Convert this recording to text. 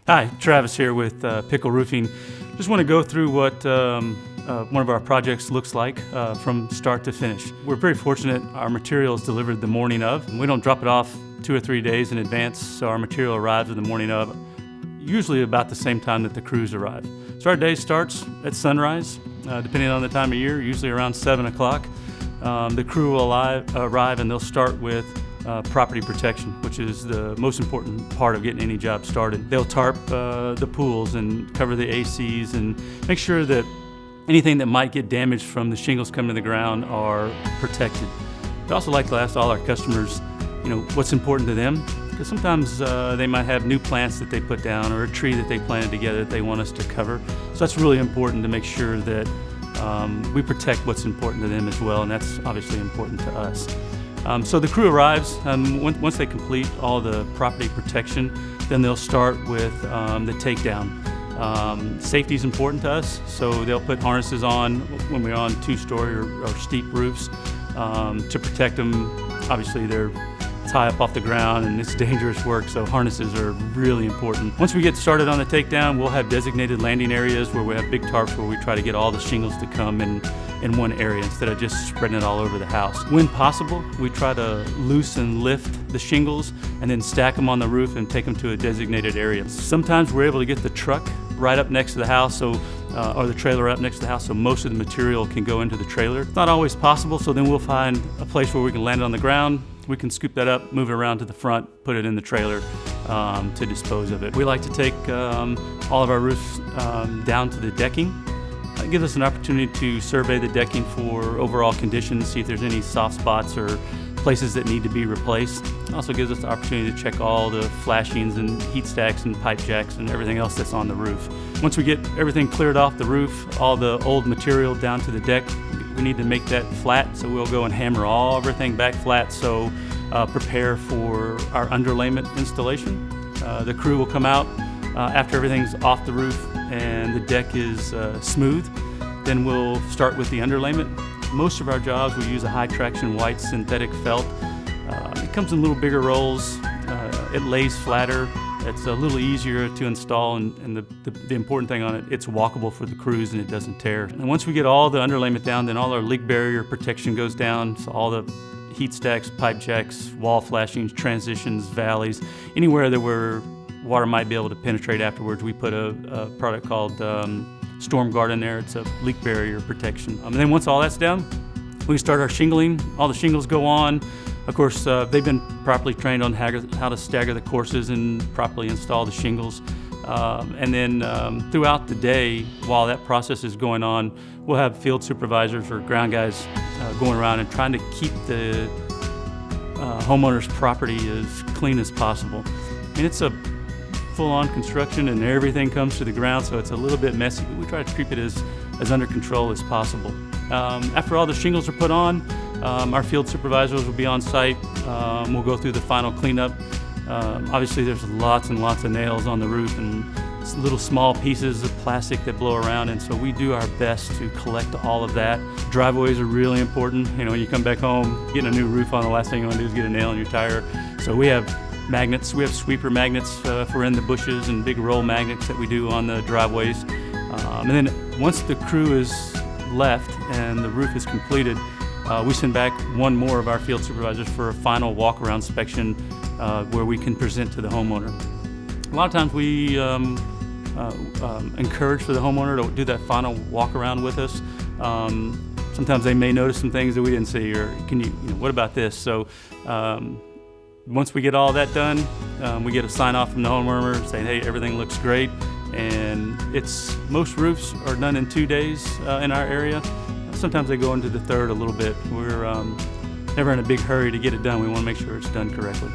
Hi, Travis here with Pickle Roofing. Just want to go through what one of our projects looks like from start to finish. We're very fortunate our material is delivered the morning of. We don't drop it off 2 or 3 days in advance, so our material arrives in the morning of, usually about the same time that the crews arrive. So our day starts at sunrise, depending on the time of year, usually around 7 o'clock. The crew will arrive and they'll start with property protection, which is the most important part of getting any job started. They'll tarp the pools and cover the ACs and make sure that anything that might get damaged from the shingles coming to the ground are protected. We also like to ask all our customers, what's important to them, because sometimes they might have new plants that they put down or a tree that they planted together that they want us to cover. So that's really important to make sure that we protect what's important to them as well, and that's obviously important to us. So the crew arrives, once they complete all the property protection, then they'll start with the takedown. Safety is important to us, so they'll put harnesses on when we're on 2-story or steep roofs to protect them. Obviously it's high up off the ground and it's dangerous work, so harnesses are really important. Once we get started on the takedown, we'll have designated landing areas where we have big tarps where we try to get all the shingles to come in one area instead of just spreading it all over the house. When possible, we try to loose and lift the shingles and then stack them on the roof and take them to a designated area. Sometimes we're able to get the truck right up next to the house, or the trailer up next to the house, so most of the material can go into the trailer. It's not always possible, so then we'll find a place where we can land it on the ground. We can scoop that up, move it around to the front, put it in the trailer to dispose of it. We like to take all of our roofs down to the decking. It gives us an opportunity to survey the decking for overall conditions, see if there's any soft spots or places that need to be replaced. It also gives us the opportunity to check all the flashings and heat stacks and pipe jacks and everything else that's on the roof. Once we get everything cleared off the roof, all the old material down to the deck, we need to make that flat, so we'll go and hammer everything back flat, so prepare for our underlayment installation. The crew will come out after everything's off the roof and the deck is smooth. Then we'll start with the underlayment. Most of our jobs we use a high traction white synthetic felt. It comes in little bigger rolls. It lays flatter. It's a little easier to install, and the important thing on it, it's walkable for the crews and it doesn't tear. And once we get all the underlayment down, then all our leak barrier protection goes down. So all the heat stacks, pipe jacks, wall flashings, transitions, valleys, anywhere that where water might be able to penetrate afterwards, we put a product called Storm Guard in there. It's a leak barrier protection. And then once all that's done, we start our shingling. All the shingles go on. Of course, they've been properly trained on how to stagger the courses and properly install the shingles. And then throughout the day, while that process is going on, we'll have field supervisors or ground guys going around and trying to keep the homeowner's property as clean as possible. I mean, it's a full-on construction and everything comes to the ground, so it's a little bit messy, but we try to keep it as under control as possible. After all the shingles are put on, our field supervisors will be on site. We'll go through the final cleanup. Obviously there's lots and lots of nails on the roof and little small pieces of plastic that blow around, and so we do our best to collect all of that. Driveways are really important. When you come back home, getting a new roof on, the last thing you want to do is get a nail in your tire. So we have magnets. We have sweeper magnets for in the bushes and big roll magnets that we do on the driveways. And then once the crew is left and the roof is completed, we send back one more of our field supervisors for a final walk-around inspection where we can present to the homeowner. A lot of times we encourage for the homeowner to do that final walk-around with us. Sometimes they may notice some things that we didn't see, or what about this? So once we get all that done, we get a sign-off from the homeowner saying, hey, everything looks great. And most roofs are done in 2 days in our area. Sometimes they go into the third a little bit. We're never in a big hurry to get it done. We want to make sure it's done correctly.